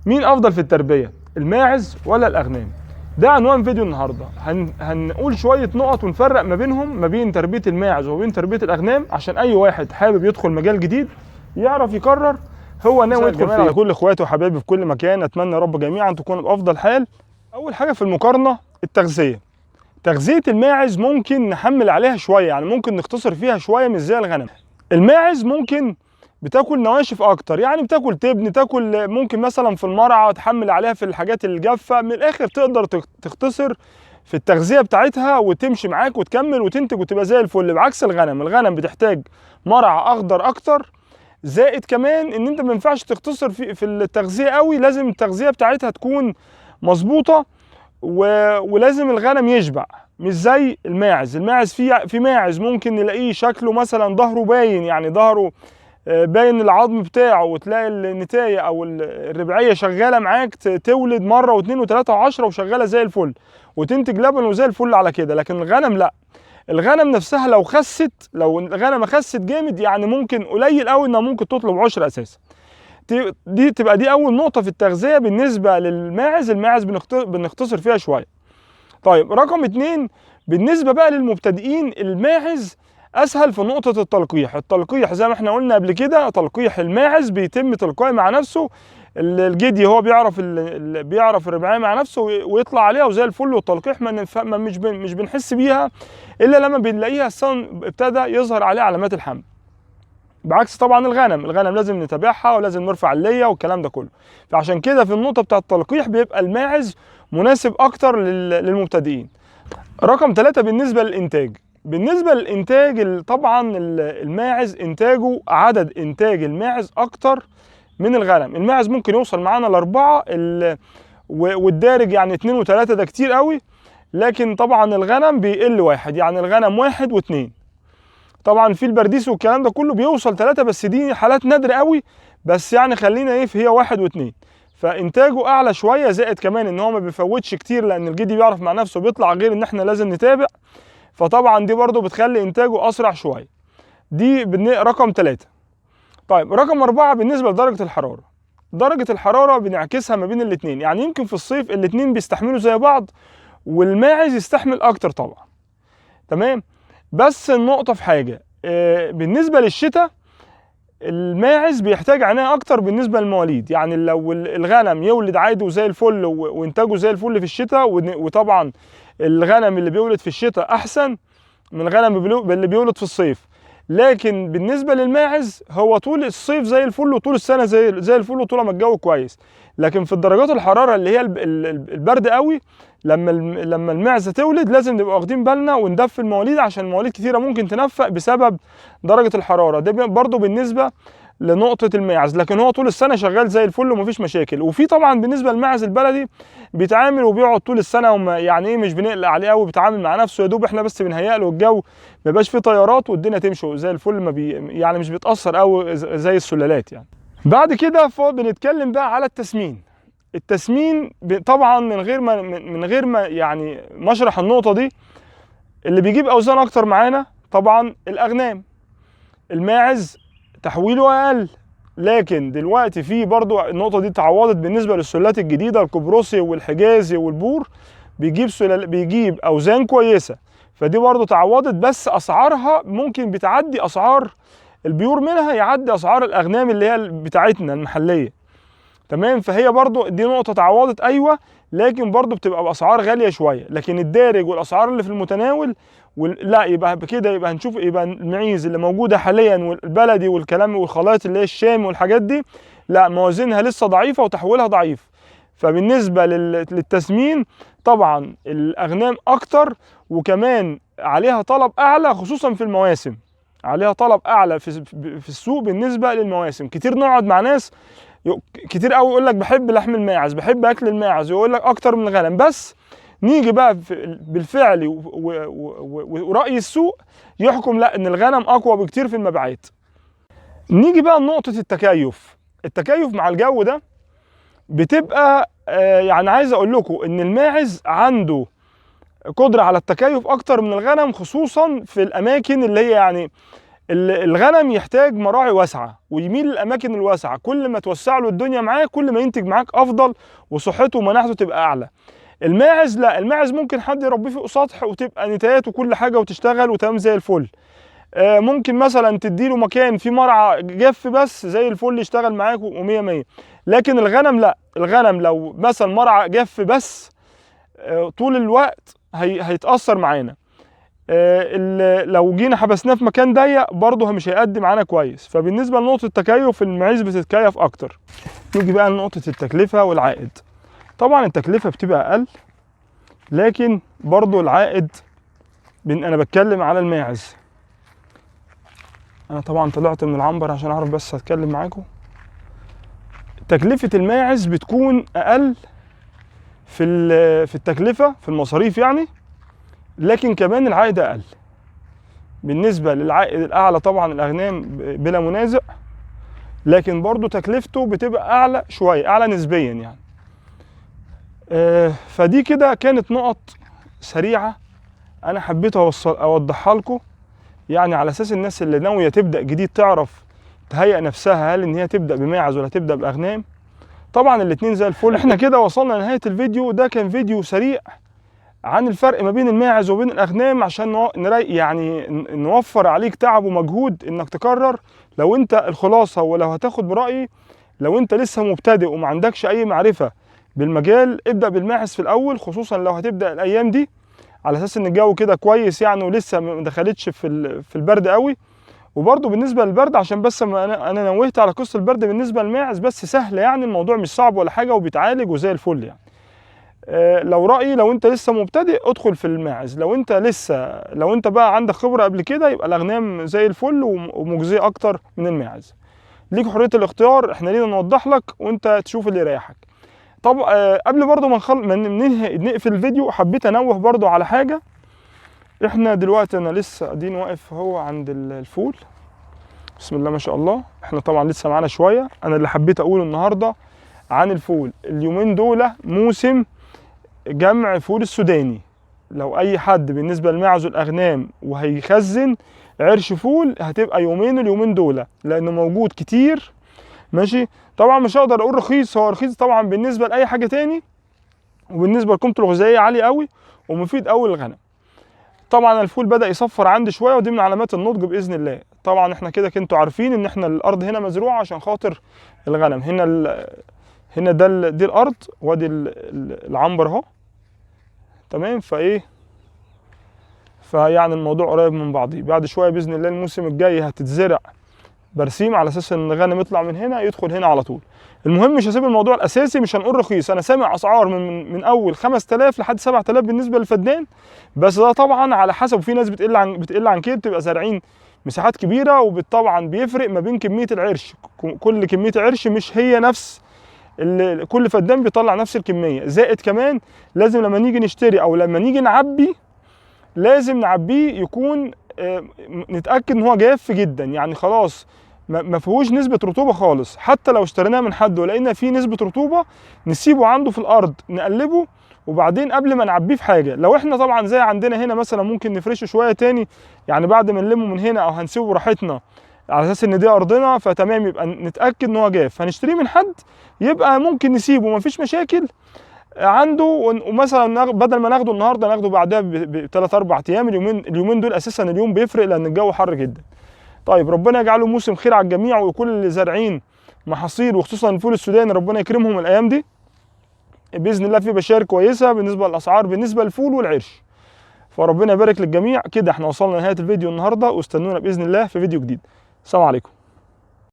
مين افضل في التربيه، الماعز ولا الاغنام؟ ده عنوان فيديو النهارده. هنقول شويه نقط ونفرق ما بينهم، ما بين تربيه الماعز وما بين تربيه الاغنام، عشان اي واحد حابب يدخل مجال جديد يعرف يقرر هو ناوي يدخل فيه. على كل اخواتي وحبايبي في كل مكان، اتمنى يا رب جميعا تكونوا بافضل حال. اول حاجه في المقارنه التغذيه. تغذيه الماعز ممكن نحمل عليها شويه، يعني ممكن نختصر فيها شويه مش زي الغنم. الماعز ممكن بتاكل نواشف اكتر، يعني بتاكل تبن، تاكل ممكن مثلا في المرعى تحمل عليها في الحاجات الجافه. من الاخر تقدر تختصر في التغذيه بتاعتها وتمشي معاك وتكمل وتنتج وتبقى زي الفل، بعكس الغنم. الغنم بتحتاج مرعى اخضر اكتر، زائد كمان ان انت ما ينفعش تختصر في التغذيه قوي، لازم التغذيه بتاعتها تكون مظبوطه ولازم الغنم يشبع، مش زي الماعز. الماعز في ماعز ممكن نلاقيه شكله مثلا ظهره باين، يعني ظهره باين العظم بتاعه، وتلاقي النتايه او الربعيه شغاله معاك تولد مره واثنين وثلاثه وعشره وشغاله زي الفل وتنتج لبن وزي الفل على كده. لكن الغنم لا، الغنم نفسها لو خست، لو الغنمه خست جامد، يعني ممكن قليل قوي انها ممكن تطلب عشر اساسا. دي تبقى دي اول نقطه في التغذيه بالنسبه للماعز. الماعز بنختصر فيها شويه. طيب رقم 2، بالنسبه بقى للمبتدئين، الماعز اسهل في نقطه التلقيح. التلقيح زي ما احنا قلنا قبل كده، تلقيح الماعز بيتم تلقائي مع نفسه. الجدي هو بيعرف الرباعيه مع نفسه ويطلع عليها وزي الفل. والتلقيح مش بنحس بيها الا لما بنلاقيها السن ابتدى يظهر عليها علامات الحمل، بعكس طبعا الغنم لازم نتابعها ولازم نرفع الليه والكلام ده كله. فعشان كده في النقطه بتاعه التلقيح بيبقى الماعز مناسب اكتر للمبتدئين. رقم 3، بالنسبه للانتاج. بالنسبه للانتاج طبعا الماعز انتاجه، عدد انتاج الماعز اكتر من الغنم. الماعز ممكن يوصل معانا لاربعه، والدارج يعني 2 و3 ده كتير قوي. لكن طبعا الغنم بيقل واحد، يعني الغنم 1 و2. طبعا في البرديس والكلام ده كله بيوصل 3، بس دي حالات نادرة قوي. بس يعني خلينا ايه، في هي 1 و2، فانتاجه اعلى شويه. زائد كمان ان هو ما بيفوتش كتير، لان الجدي بيعرف مع نفسه بيطلع، غير ان احنا لازم نتابع. فطبعا دي برضو بتخلي انتاجه اسرع شويه. دي رقم 3. طيب رقم 4، بالنسبه لدرجه الحراره. درجه الحراره بنعكسها ما بين الاثنين، يعني يمكن في الصيف الاثنين بيستحملوا زي بعض، والماعز يستحمل اكتر طبعا. تمام. بس النقطه في حاجه، بالنسبه للشتاء الماعز بيحتاج عناية اكتر بالنسبه للمواليد. يعني لو الغنم يولد عادي وزي الفل وانتاجه زي الفل في الشتاء، وطبعا الغنم اللي بيولد في الشتاء احسن من الغنم اللي بيولد في الصيف. لكن بالنسبه للماعز هو طول الصيف زي الفل وطول السنه زي الفل وطول ما الجو كويس. لكن في درجات الحراره اللي هي البرد قوي، لما المعزه تولد لازم نبقى واخدين بالنا وندفي المواليد، عشان المواليد كتيره ممكن تنفق بسبب درجه الحراره. ده برضو بالنسبه لنقطه الماعز. لكن هو طول السنه شغال زي الفل ومفيش مشاكل. وفي طبعا بالنسبه للماعز البلدي بيتعامل وبيقعد طول السنه، وما يعني ايه، مش بنقلق عليه قوي، بيتعامل مع نفسه يا دوب، احنا بس بنهيئ له الجو ما يبقاش فيه طيارات والدنيا تمشي زي الفل. ما يعني مش بيتاثر قوي زي السلالات يعني. بعد كده بنتكلم بقى على التسمين. التسمين طبعا من غير ما يعني مشرح النقطه دي، اللي بيجيب اوزان اكتر معانا طبعا الاغنام. الماعز تحويله اقل، لكن دلوقتي في برضو النقطه دي اتعوضت بالنسبه للسلالات الجديده، القبرصي والحجازي والبور بيجيب اوزان كويسه. فدي برضو تعوضت، بس اسعارها ممكن بتعدي اسعار البيور، منها يعدي اسعار الاغنام اللي هي بتاعتنا المحليه. تمام. فهي برضو دي نقطه تعوضت، ايوه، لكن برضو بتبقى باسعار غاليه شويه. لكن الدارج والاسعار اللي في المتناول لا، يبقى كده يبقى هنشوف، يبقى المعيز اللي موجوده حاليا والبلدي والكلام والخلايط اللي هي الشام والحاجات دي، لا، موازينها لسه ضعيفه وتحويلها ضعيف. فبالنسبه للتسمين طبعا الاغنام اكتر، وكمان عليها طلب اعلى، خصوصا في المواسم. عليها طلب اعلى في السوق بالنسبه للمواسم. كتير نقعد مع ناس كتير قوي يقول لك بحب لحم الماعز، بحب اكل الماعز، ويقول لك اكتر من الغنم. بس نيجي بقى بالفعل ورأي السوق يحكم لا، ان الغنم اقوى بكتير في المبيعات. نيجي بقى لنقطة التكيف مع الجو ده. بتبقى يعني عايز اقول لكم ان الماعز عنده قدرة على التكيف اكتر من الغنم، خصوصا في الاماكن اللي هي يعني الغنم يحتاج مراعي واسعه ويميل للاماكن الواسعه، كل ما توسع له الدنيا معاه كل ما ينتج معاك افضل وصحته ومناعته تبقى اعلى. الماعز لا، الماعز ممكن حد يربيه فوق سطح وتبقى نتايات وكل حاجه وتشتغل وتمام زي الفل. ممكن مثلا تديله مكان فيه مرعى جاف بس زي الفل يشتغل معاك ومية مية. لكن الغنم لا، الغنم لو مثلا مرعى جاف بس طول الوقت هيتأثر معانا. لو جينا حبسناه في مكان ضيق برضه مش هيقدم معانا كويس. فبالنسبه لنقطه التكيف، المعيز بتتكيف اكتر. نيجي بقى لنقطه التكلفه والعائد. طبعا التكلفه بتبقى اقل، لكن برضه العائد انا بتكلم على الماعز. انا طبعا طلعت من العنبر عشان اعرف بس اتكلم معاكم. تكلفه الماعز بتكون اقل في التكلفه في المصاريف يعني، لكن كمان العائد اقل. بالنسبه للعائد الاعلى طبعا الاغنام بلا منازع، لكن برضو تكلفته بتبقى اعلى شويه، اعلى نسبيا يعني. فدي كده كانت نقط سريعه انا حبيت اوضحها لكم، يعني على اساس الناس اللي ناويه تبدا جديد تعرف تهيئ نفسها، هل ان هي تبدا بماعز ولا تبدا باغنام. طبعا الاثنين زي الفل. احنا كده وصلنا لنهايه الفيديو. ده كان فيديو سريع عن الفرق ما بين الماعز وبين الاغنام، عشان يعني نوفر عليك تعب ومجهود انك تكرر. لو انت الخلاصه ولو هتاخد برايي، لو انت لسه مبتدئ وما عندكش اي معرفه بالمجال، ابدا بالماعز في الاول، خصوصا لو هتبدا الايام دي على اساس ان الجو كده كويس يعني ولسه ما دخلتش في البرد قوي. وبرده بالنسبه للبرد، عشان بس انا نوهت على قصه البرد بالنسبه للماعز بس سهله، يعني الموضوع مش صعب ولا حاجه وبيتعالج وزي الفل يعني. لو رأيي لو انت لسه مبتدئ ادخل في الماعز، لو انت بقى عندك خبرة قبل كده يبقى الاغنام زي الفل ومجزية اكتر من الماعز. ليك حرية الاختيار، احنا لينا نوضح لك وانت تشوف اللي يريحك. طب قبل برضو ما نقفل الفيديو، حبيت انوه برضو على حاجة. احنا دلوقتي انا لسه قاعدين واقف هو عند الفول، بسم الله ما شاء الله. احنا طبعا لسه معانا شوية. انا اللي حبيت اقوله النهاردة عن الفول، اليومين دول موسم جمع فول السوداني. لو اي حد بالنسبه للماعز والاغنام وهيخزن عرش فول، هتبقى اليومين دول، لانه موجود كتير ماشي. طبعا مش هقدر اقول رخيص، هو رخيص طبعا بالنسبه لاي حاجه تاني، وبالنسبه لقيمته الغذائيه عاليه قوي ومفيد قوي للغنم. طبعا الفول بدا يصفر عندي شويه، ودي من علامات النضج باذن الله. طبعا احنا كده كنتوا عارفين ان احنا الارض هنا مزروعه عشان خاطر الغنم. هنا دي الارض، وادي العنبر اهو، تمام. فيعني الموضوع قريب من بعضيه. بعد شويه باذن الله الموسم الجاي هتتزرع برسيم على اساس ان الغنم يطلع من هنا يدخل هنا على طول. المهم مش هسيب الموضوع الاساسي، مش هنقول رخيص. انا سامع اسعار من اول 5000 لحد 7000 بالنسبه للفدان، بس ده طبعا على حسب. في ناس بتقل عن كده، بتبقى زارعين مساحات كبيره، وطبعا بيفرق ما بين كميه العرش. كل كميه عرش مش هي نفس كل فدان بيطلع نفس الكميه. زائد كمان لازم لما نيجي نشتري او لما نيجي نعبي، لازم نعبيه يكون نتاكد ان هو جاف جدا، يعني خلاص ما فيهوش نسبه رطوبه خالص. حتى لو اشتريناه من حد ولقينا فيه نسبه رطوبه، نسيبه عنده في الارض نقلبه، وبعدين قبل ما نعبيه في حاجه. لو احنا طبعا زي عندنا هنا مثلا ممكن نفرشه شويه تاني، يعني بعد ما نلمه من هنا او هنسيبه براحتنا على اساس ان دي ارضنا، فتمام يبقى نتاكد ان هو جاف. هنشتريه من حد يبقى ممكن نسيبه مفيش مشاكل عنده، ومثلا بدل ما ناخده النهارده ناخده بعدها بثلاث اربع ايام. اليومين دول اساسا اليوم بيفرق لان الجو حر جدا. طيب ربنا يجعله موسم خير على الجميع، وكل اللي زارعين محاصيل وخصوصا الفول السوداني ربنا يكرمهم الايام دي باذن الله. في بشائر كويسه بالنسبه للاسعار بالنسبه للفول والعرش، فربنا يبارك للجميع. كده احنا وصلنا لنهايه الفيديو النهارده، واستنونا باذن الله في فيديو جديد. السلام عليكم.